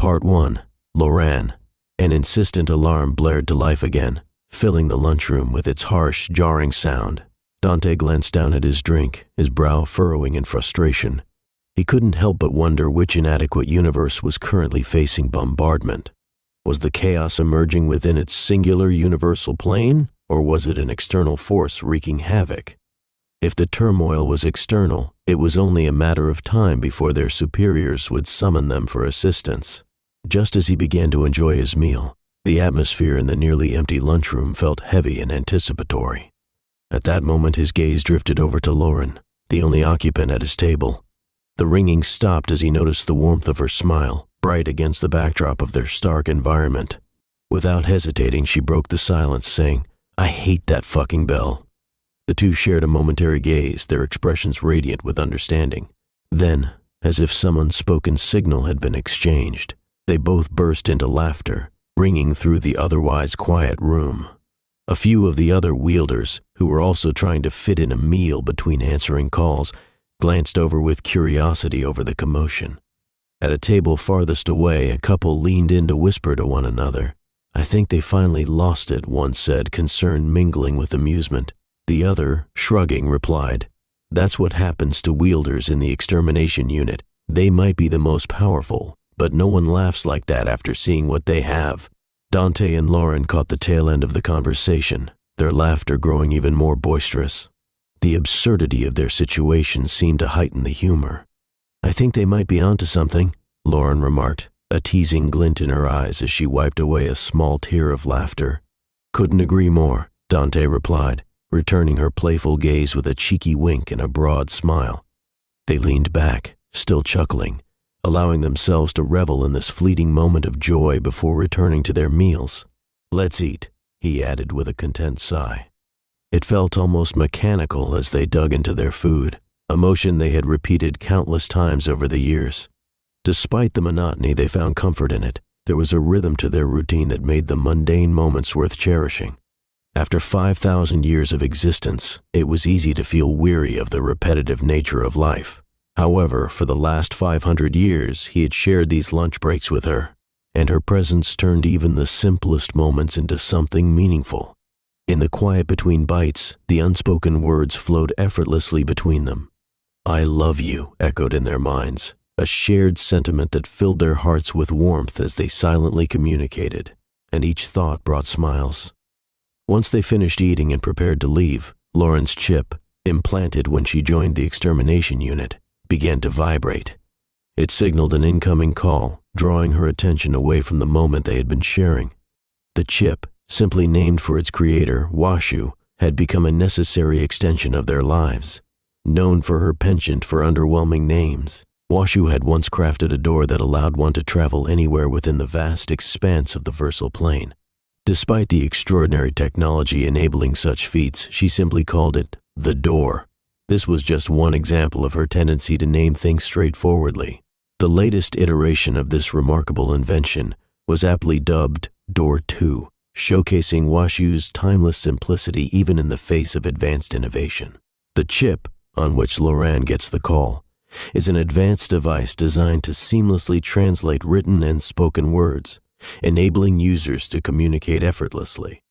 Part 1. Loran. An insistent alarm blared to life again, filling the lunchroom with its harsh, jarring sound. Dante glanced down at his drink, his brow furrowing in frustration. He couldn't help but wonder which inadequate universe was currently facing bombardment. Was the chaos emerging within its singular universal plane, or was it an external force wreaking havoc? If the turmoil was external, it was only a matter of time before their superiors would summon them for assistance. Just as he began to enjoy his meal, the atmosphere in the nearly empty lunchroom felt heavy and anticipatory. At that moment, his gaze drifted over to Lauren, the only occupant at his table. The ringing stopped as he noticed the warmth of her smile, bright against the backdrop of their stark environment. Without hesitating, she broke the silence, saying, "I hate that fucking bell." The two shared a momentary gaze, their expressions radiant with understanding. Then, as if some unspoken signal had been exchanged, they both burst into laughter, ringing through the otherwise quiet room. A few of the other wielders, who were also trying to fit in a meal between answering calls, glanced over with curiosity over the commotion. At a table farthest away, a couple leaned in to whisper to one another. "I think they finally lost it," one said, concern mingling with amusement. The other, shrugging, replied, "That's what happens to wielders in the extermination unit. They might be the most powerful, but no one laughs like that after seeing what they have." Dante and Lauren caught the tail end of the conversation, their laughter growing even more boisterous. The absurdity of their situation seemed to heighten the humor. "I think they might be onto something," Lauren remarked, a teasing glint in her eyes as she wiped away a small tear of laughter. "Couldn't agree more," Dante replied, returning her playful gaze with a cheeky wink and a broad smile. They leaned back, still chuckling, allowing themselves to revel in this fleeting moment of joy before returning to their meals. "Let's eat," he added with a content sigh. It felt almost mechanical as they dug into their food, a motion they had repeated countless times over the years. Despite the monotony, they found comfort in it. There was a rhythm to their routine that made the mundane moments worth cherishing. After 5,000 years of existence, it was easy to feel weary of the repetitive nature of life. However, for the last 500 years, he had shared these lunch breaks with her, and her presence turned even the simplest moments into something meaningful. In the quiet between bites, the unspoken words flowed effortlessly between them. "I love you," echoed in their minds, a shared sentiment that filled their hearts with warmth as they silently communicated, and each thought brought smiles. Once they finished eating and prepared to leave, Lauren's chip, implanted when she joined the extermination unit, began to vibrate. It signaled an incoming call, drawing her attention away from the moment they had been sharing. The chip, simply named for its creator, Washu, had become a necessary extension of their lives. Known for her penchant for underwhelming names, Washu had once crafted a door that allowed one to travel anywhere within the vast expanse of the Versal Plane. Despite the extraordinary technology enabling such feats, she simply called it the door. This was just one example of her tendency to name things straightforwardly. The latest iteration of this remarkable invention was aptly dubbed Door 2, showcasing Washu's timeless simplicity even in the face of advanced innovation. The chip, on which Loran gets the call, is an advanced device designed to seamlessly translate written and spoken words, enabling users to communicate effortlessly.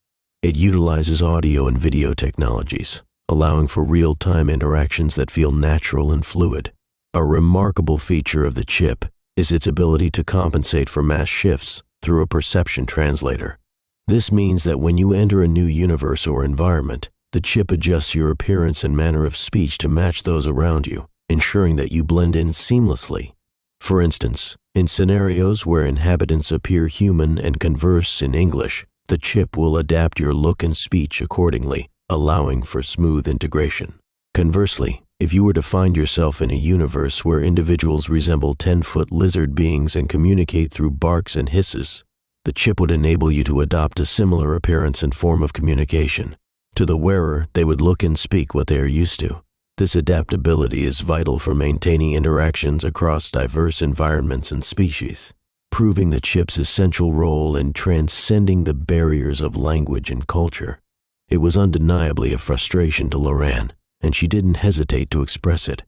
It utilizes audio and video technologies, allowing for real-time interactions that feel natural and fluid. A remarkable feature of the chip is its ability to compensate for mass shifts through a perception translator. This means that when you enter a new universe or environment, the chip adjusts your appearance and manner of speech to match those around you, ensuring that you blend in seamlessly. For instance, in scenarios where inhabitants appear human and converse in English, the chip will adapt your look and speech accordingly, allowing for smooth integration. Conversely, if you were to find yourself in a universe where individuals resemble 10-foot lizard beings and communicate through barks and hisses, the chip would enable you to adopt a similar appearance and form of communication. To the wearer, they would look and speak what they are used to. This adaptability is vital for maintaining interactions across diverse environments and species, proving the chip's essential role in transcending the barriers of language and culture. It was undeniably a frustration to Loran, and she didn't hesitate to express it.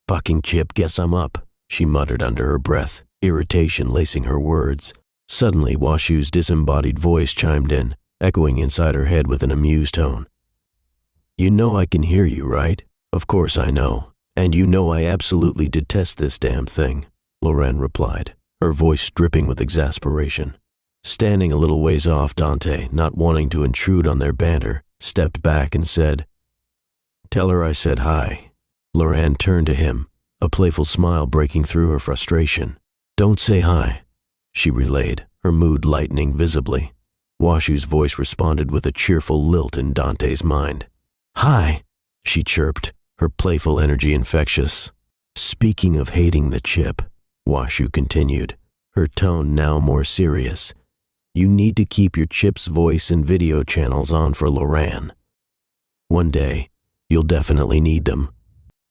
"Fucking chip, guess I'm up," she muttered under her breath, irritation lacing her words. Suddenly, Washu's disembodied voice chimed in, echoing inside her head with an amused tone. "You know I can hear you, right?" "Of course I know. And you know I absolutely detest this damn thing," Loran replied, her voice dripping with exasperation. Standing a little ways off, Dante, not wanting to intrude on their banter, stepped back and said, "Tell her I said hi." Loran turned to him, a playful smile breaking through her frustration. "Don't say hi," she relayed, her mood lightening visibly. Washu's voice responded with a cheerful lilt in Dante's mind. "Hi," she chirped, her playful energy infectious. "Speaking of hating the chip," Washu continued, her tone now more serious, "you need to keep your chip's voice and video channels on for Loran. One day, you'll definitely need them."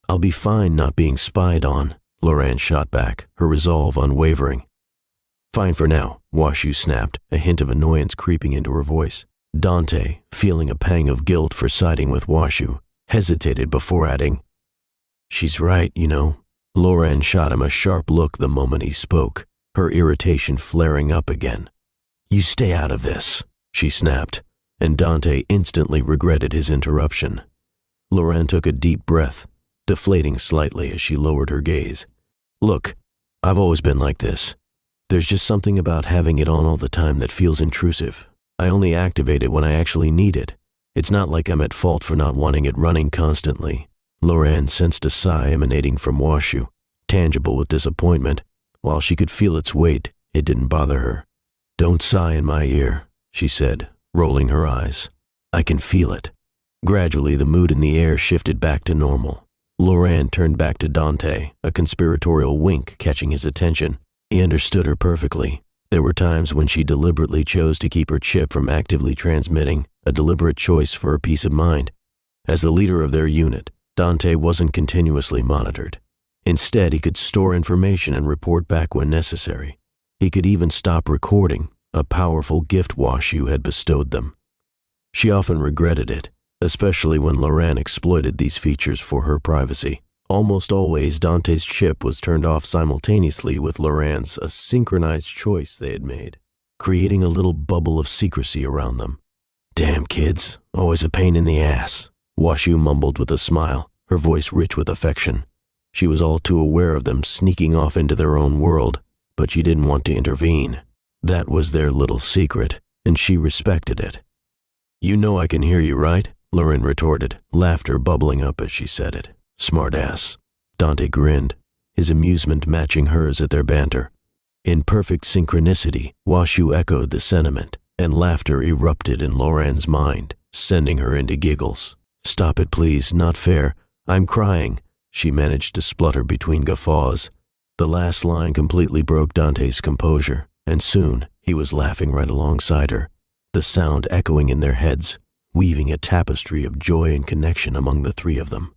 "I'll be fine not being spied on," Loran shot back, her resolve unwavering. "Fine for now," Washu snapped, a hint of annoyance creeping into her voice. Dante, feeling a pang of guilt for siding with Washu, hesitated before adding, "She's right, you know." Loran shot him a sharp look the moment he spoke, her irritation flaring up again. "You stay out of this," she snapped, and Dante instantly regretted his interruption. Loran took a deep breath, deflating slightly as she lowered her gaze. "Look, I've always been like this. There's just something about having it on all the time that feels intrusive. I only activate it when I actually need it. It's not like I'm at fault for not wanting it running constantly." Loran sensed a sigh emanating from Washu, tangible with disappointment. While she could feel its weight, it didn't bother her. "Don't sigh in my ear," she said, rolling her eyes. "I can feel it." Gradually, the mood in the air shifted back to normal. Loran turned back to Dante, a conspiratorial wink catching his attention. He understood her perfectly. There were times when she deliberately chose to keep her chip from actively transmitting, a deliberate choice for her peace of mind. As the leader of their unit, Dante wasn't continuously monitored. Instead, he could store information and report back when necessary. He could even stop recording, a powerful gift Washu had bestowed them. She often regretted it, especially when Loran exploited these features for her privacy. Almost always, Dante's chip was turned off simultaneously with Loran's, a synchronized choice they had made, creating a little bubble of secrecy around them. "Damn kids, always a pain in the ass," Washu mumbled with a smile, her voice rich with affection. She was all too aware of them sneaking off into their own world, but she didn't want to intervene. That was their little secret, and she respected it. "You know I can hear you, right?" Loran retorted, laughter bubbling up as she said it. "Smart ass." Dante grinned, his amusement matching hers at their banter. In perfect synchronicity, Washu echoed the sentiment, and laughter erupted in Loran's mind, sending her into giggles. "Stop it, please, not fair. I'm crying," she managed to splutter between guffaws. The last line completely broke Dante's composure, and soon he was laughing right alongside her, the sound echoing in their heads, weaving a tapestry of joy and connection among the three of them.